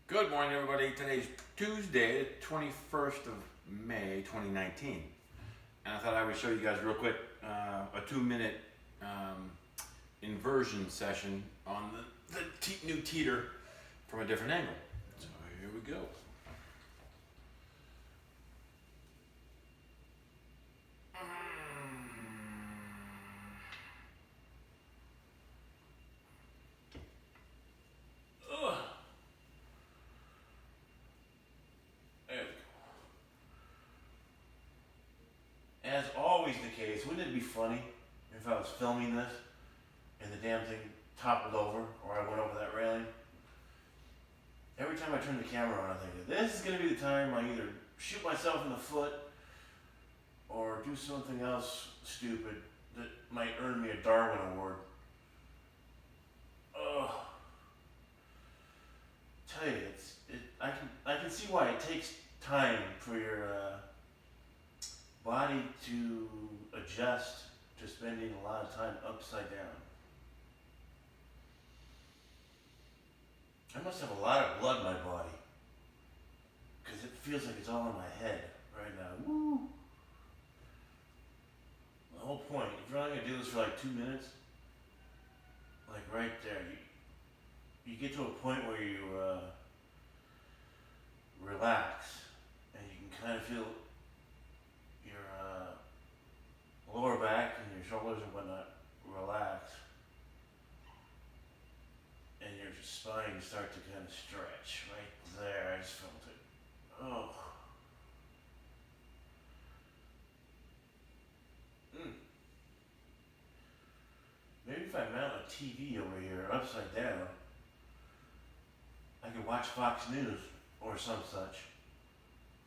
Good morning, everybody. Today's Tuesday, the 21st of May, 2019. And I thought I would show you guys real quick a 2-minute inversion session on the new teeter from a different angle. So here we go. As always the case, wouldn't it be funny if I was filming this and the damn thing toppled over or I went over that railing? Every time I turn the camera on, I think, this is going to be the time I either shoot myself in the foot or do something else stupid that might earn me a Darwin Award. Ugh. Tell you, I can see why it takes time for your body to adjust to spending a lot of time upside down. I must have a lot of blood in my body because it feels like it's all in my head right now. Woo! The whole point, if you're only going to do this for like 2 minutes, like right there, you get to a point where you relax and you can kind of feel your lower back and your shoulders and whatnot relax, and your spine start to kind of stretch right there. I just felt it. Oh. Maybe if I mount a TV over here upside down, I can watch Fox News or some such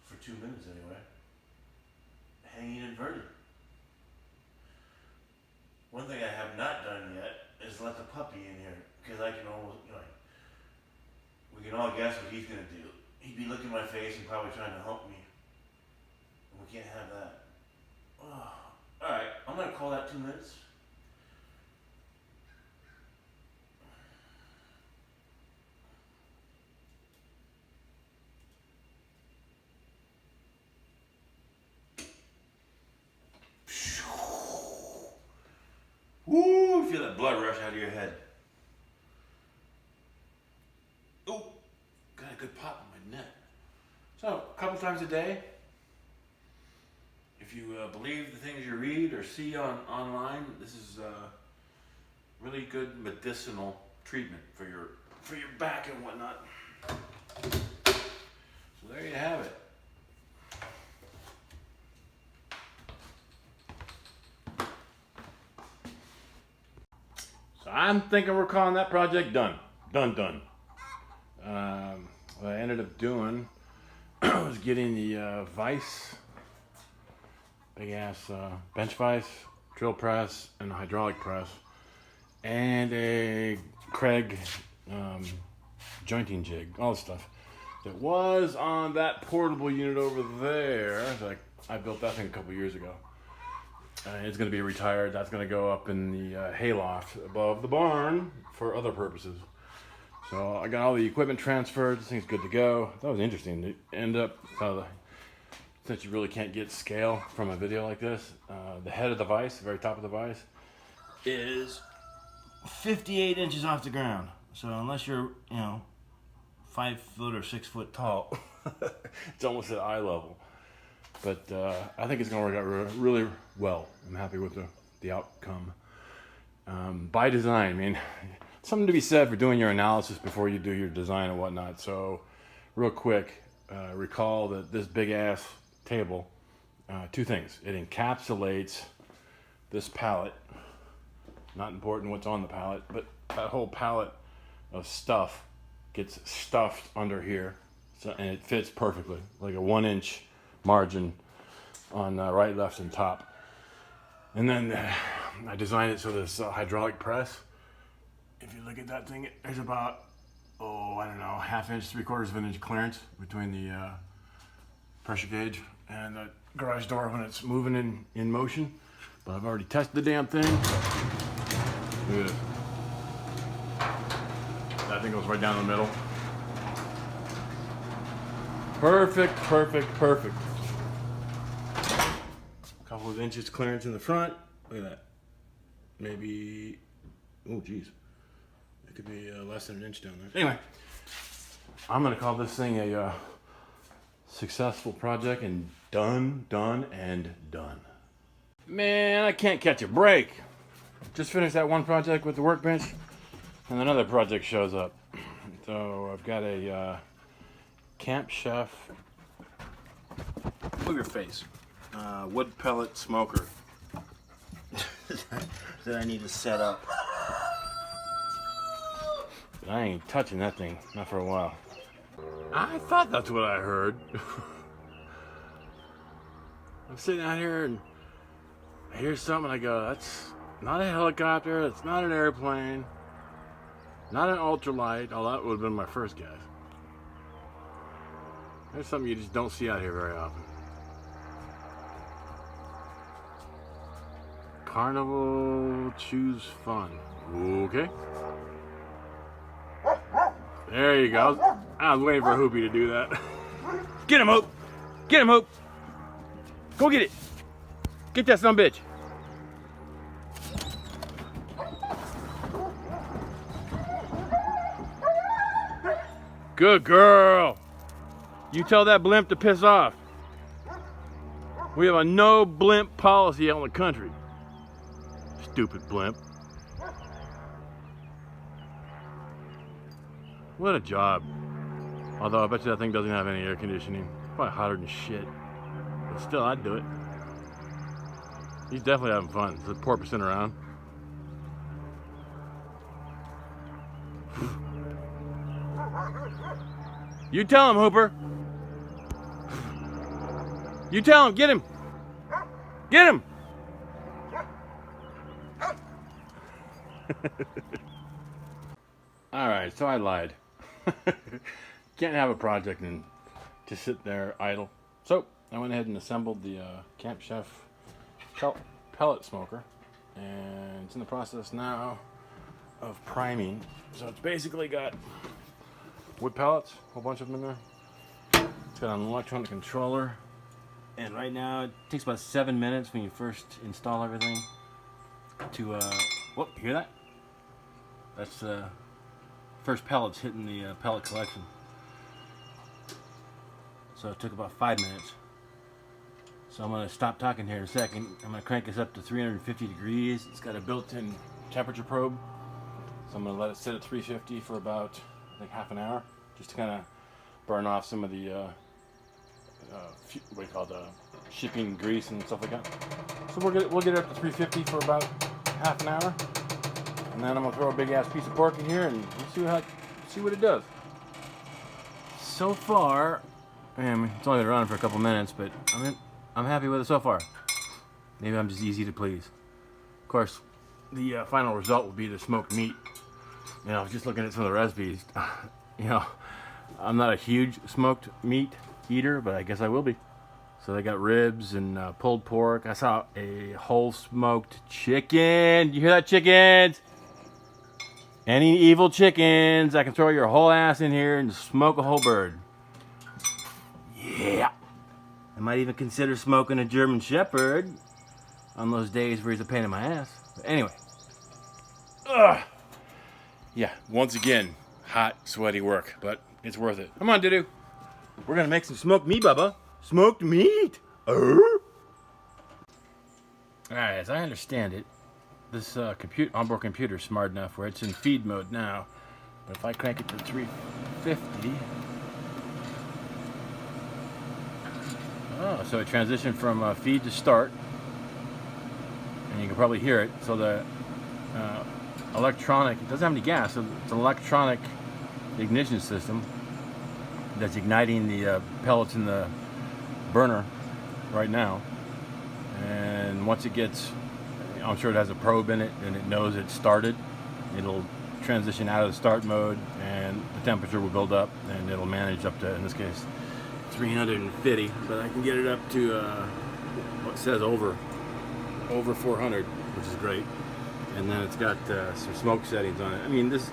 for 2 minutes anyway. Hanging inverted. One thing I have not done yet is let the puppy in here, because I can almost, we can all guess what he's going to do. He'd be looking at my face and probably trying to hump me. And we can't have that. Oh. Alright, I'm going to call that 2 minutes. Woo! Feel that blood rush out of your head. Oh, got a good pop in my neck. So, a couple times a day, if you believe the things you read or see online, this is really good medicinal treatment for your back and whatnot. So there you have it. I'm thinking we're calling that project done. Done. What I ended up doing was getting the vise, big ass bench vise, drill press, and a hydraulic press, and a Craig jointing jig, all this stuff that was on that portable unit over there. I built that thing a couple years ago. It's going to be retired. That's going to go up in the hayloft above the barn for other purposes. So I got all the equipment transferred. This thing's good to go. That was interesting. It ended up, since you really can't get scale from a video like this, the head of the vise, the very top of the vise, is 58 inches off the ground. So unless you're, 5 foot or 6 foot tall, it's almost at eye level. But I think it's going to work out really well. I'm happy with the outcome. By design, I mean, something to be said for doing your analysis before you do your design and whatnot. So, real quick, recall that this big ass table, 2 things. It encapsulates this pallet. Not important what's on the pallet, but that whole pallet of stuff gets stuffed under here, and it fits perfectly, like a 1-inch margin on right, left, and top. And then I designed it so this hydraulic press, if you look at that thing, there's about, I don't know, 1/2 inch, 3/4 of an inch clearance between the pressure gauge and the garage door when it's moving in motion. But I've already tested the damn thing. Look at this. That thing goes right down the middle. Perfect, perfect, perfect. A couple of inches clearance in the front. Look at that. Maybe, oh geez. It could be less than an inch down there. Anyway, I'm gonna call this thing a successful project and done, and done. Man, I can't catch a break. Just finished that one project with the workbench, and another project shows up. So I've got a Camp Chef, move your face, wood pellet smoker that I need to set up. But I ain't touching that thing, not for a while. I thought that's what I heard. I'm sitting out here and I hear something and I go, that's not a helicopter, that's not an airplane, not an ultralight. Oh, that would have been my first guess. There's something you just don't see out here very often. Carnival Choose Fun. Okay. There you go. I was waiting for Hoopy to do that. Get him, Hoop! Get him, Hoop! Go get it! Get that son of a bitch! Good girl! You tell that blimp to piss off. We have a no blimp policy out in the country. Stupid blimp. What a job. Although I bet you that thing doesn't have any air conditioning. Probably hotter than shit. But still, I'd do it. He's definitely having fun. There's a porpoising around. You tell him, Hooper. You tell him, get him. Get him. All right, so I lied. Can't have a project and just sit there idle. So I went ahead and assembled the Camp Chef pellet smoker, and it's in the process now of priming. So it's basically got wood pellets, a whole bunch of them in there. It's got an electronic controller, and right now it takes about 7 minutes when you first install everything to whoop, hear that? That's first pellets hitting the pellet collection. So it took about 5 minutes. So I'm going to stop talking here in a second. I'm going to crank this up to 350 degrees. It's got a built-in temperature probe. So I'm going to let it sit at 350 for about, I think, half an hour, just to kind of burn off some of the what do you call it, shipping grease and stuff like that. So we'll get it up to 350 for about half an hour. And then I'm gonna throw a big ass piece of pork in here and we'll see what it does. So far, man, it's only been running for a couple minutes, but I'm happy with it so far. Maybe I'm just easy to please. Of course, the final result will be the smoked meat. You know, just looking at some of the recipes, you know, I'm not a huge smoked meat eater, but I guess I will be. So they got ribs and pulled pork. I saw a whole smoked chicken. You hear that, chickens? Any evil chickens, I can throw your whole ass in here and smoke a whole bird. Yeah. I might even consider smoking a German Shepherd on those days where he's a pain in my ass. But anyway. Ugh. Yeah, once again, hot, sweaty work, but it's worth it. Come on, Dudu. We're gonna make some smoked meat, Bubba. Smoked meat. Alright, as I understand it, this onboard computer is smart enough where it's in feed mode now. But if I crank it to 350, oh, so it transitioned from feed to start, and you can probably hear it. So the electronic, it doesn't have any gas, so it's an electronic ignition system that's igniting the pellets in the burner right now. And once it gets, I'm sure it has a probe in it and it knows it's started, it'll transition out of the start mode and the temperature will build up and it'll manage up to, in this case, 350, but I can get it up to what says over 400, which is great. And then it's got some smoke settings on it. I mean, this,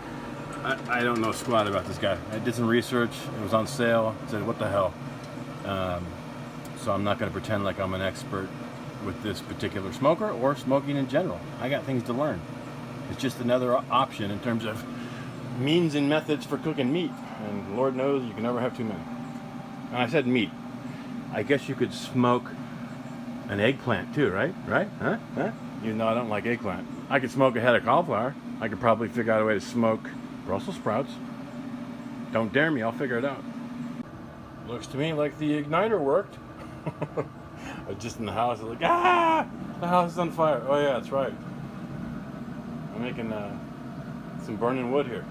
I don't know squat about this guy. I did some research, it was on sale. I said, what the hell? So I'm not going to pretend like I'm an expert with this particular smoker or smoking in general. I got things to learn. It's just another option in terms of means and methods for cooking meat. And Lord knows you can never have too many. And I said meat. I guess you could smoke an eggplant too, right? Right? Huh? Even though I don't like eggplant. I could smoke a head of cauliflower. I could probably figure out a way to smoke Brussels sprouts. Don't dare me, I'll figure it out. Looks to me like the igniter worked. I was just in the house, I was like, the house is on fire. Oh yeah, that's right. I'm making some burning wood here.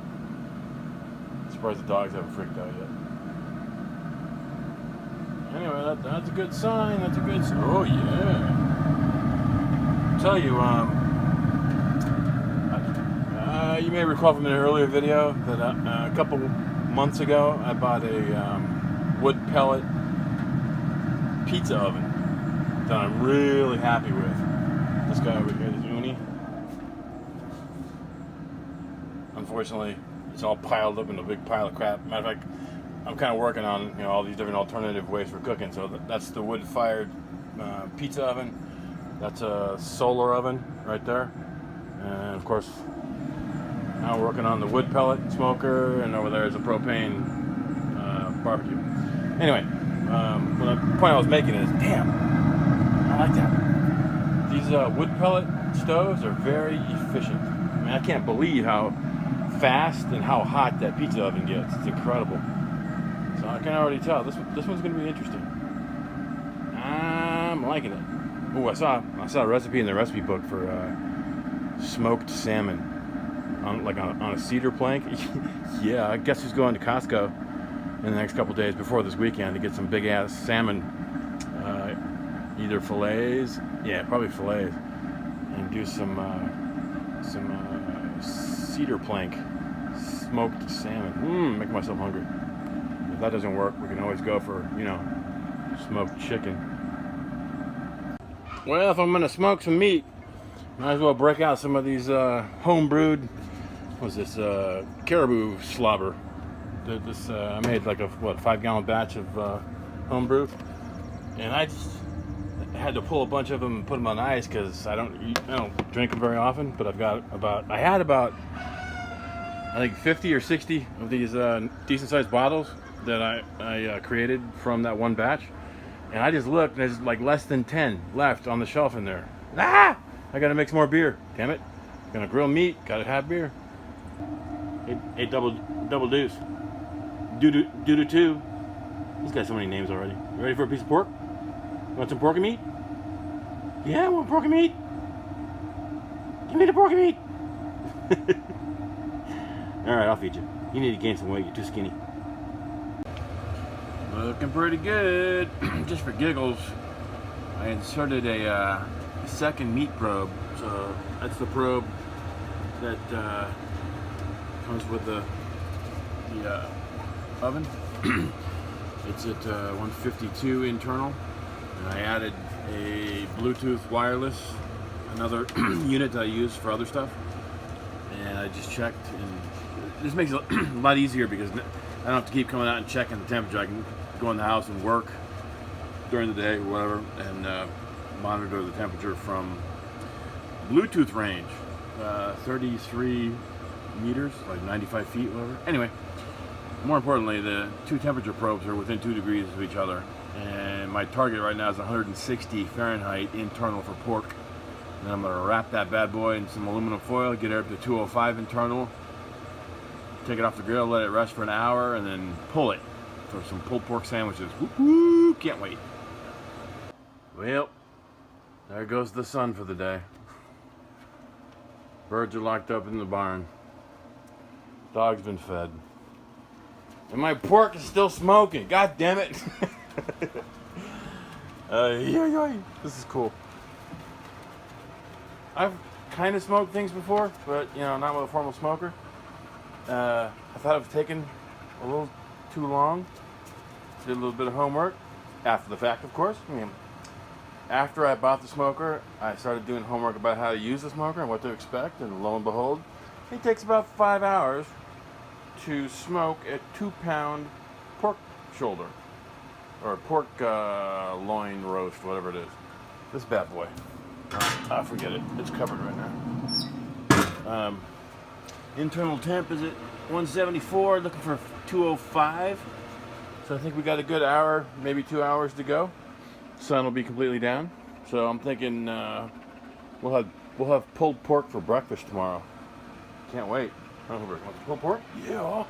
I'm surprised the dogs haven't freaked out yet. Anyway, that's a good sign. That's a good sign. Oh yeah. I'll tell you, you may recall from an earlier video that a couple months ago I bought a wood pellet pizza oven that I'm really happy with. This guy over here, this OONI. Unfortunately, it's all piled up in a big pile of crap. Matter of fact, I'm kind of working on all these different alternative ways for cooking. So that's the wood-fired pizza oven. That's a solar oven right there, and of course, now we're working on the wood pellet smoker, and over there is a propane barbecue. Anyway, the point I was making is, damn, I like that. These wood pellet stoves are very efficient. I mean, I can't believe how fast and how hot that pizza oven gets. It's incredible. So I can already tell this one's going to be interesting. I'm liking it. Oh, I saw a recipe in the recipe book for smoked salmon on a cedar plank. Yeah, I guess who's going to Costco in the next couple days before this weekend to get some big ass salmon, either fillets, probably fillets, and do some cedar plank smoked salmon. Making myself hungry. If that doesn't work, we can always go for smoked chicken. Well, if I'm gonna smoke some meat, might as well break out some of these home-brewed, caribou slobber. I made like a 5-gallon batch of homebrew, and I just had to pull a bunch of them and put them on ice because I don't drink them very often. But I had about I think 50 or 60 of these decent-sized bottles that I created from that one batch, and I just looked, and there's like less than 10 left on the shelf in there. I gotta make some more beer. Damn it! Gonna grill meat. Gotta have beer. Eight double deuce. Do 2. He's got so many names already. You ready for a piece of pork? You want some pork and meat? Yeah, I want pork and meat. Give me the pork and meat. Alright, I'll feed you. You need to gain some weight. You're too skinny. Looking pretty good. Just for giggles, I inserted a second meat probe. So that's the probe that comes with the oven. It's at 152 internal, and I added a Bluetooth wireless, another unit that I use for other stuff, and I just checked, and this makes it a lot easier because I don't have to keep coming out and checking the temperature. I can go in the house and work during the day or whatever, and monitor the temperature from Bluetooth range, 33 meters, like 95 feet, whatever. Anyway, more importantly, the two temperature probes are within 2 degrees of each other, and my target right now is 160 Fahrenheit internal for pork. And I'm gonna wrap that bad boy in some aluminum foil, get it up to 205 internal, take it off the grill, let it rest for an hour, and then pull it for some pulled pork sandwiches. Woo-hoo, can't wait. Well, there goes the sun for the day. Birds are locked up in the barn. Dog's been fed. And my pork is still smoking. God damn it. This is cool. I've kind of smoked things before, but not with a formal smoker. I thought it was taking a little too long. Did a little bit of homework after the fact, of course. After I bought the smoker, I started doing homework about how to use the smoker and what to expect, and lo and behold, it takes about 5 hours to smoke a 2-pound pork shoulder. or pork loin roast, whatever it is. This bad boy. Forget it. It's covered right now. Internal temp is at 174, looking for 205. So I think we got a good hour, maybe 2 hours to go. Sun will be completely down. So I'm thinking we'll have pulled pork for breakfast tomorrow. Can't wait. I don't know, wants pulled pork? Yeah.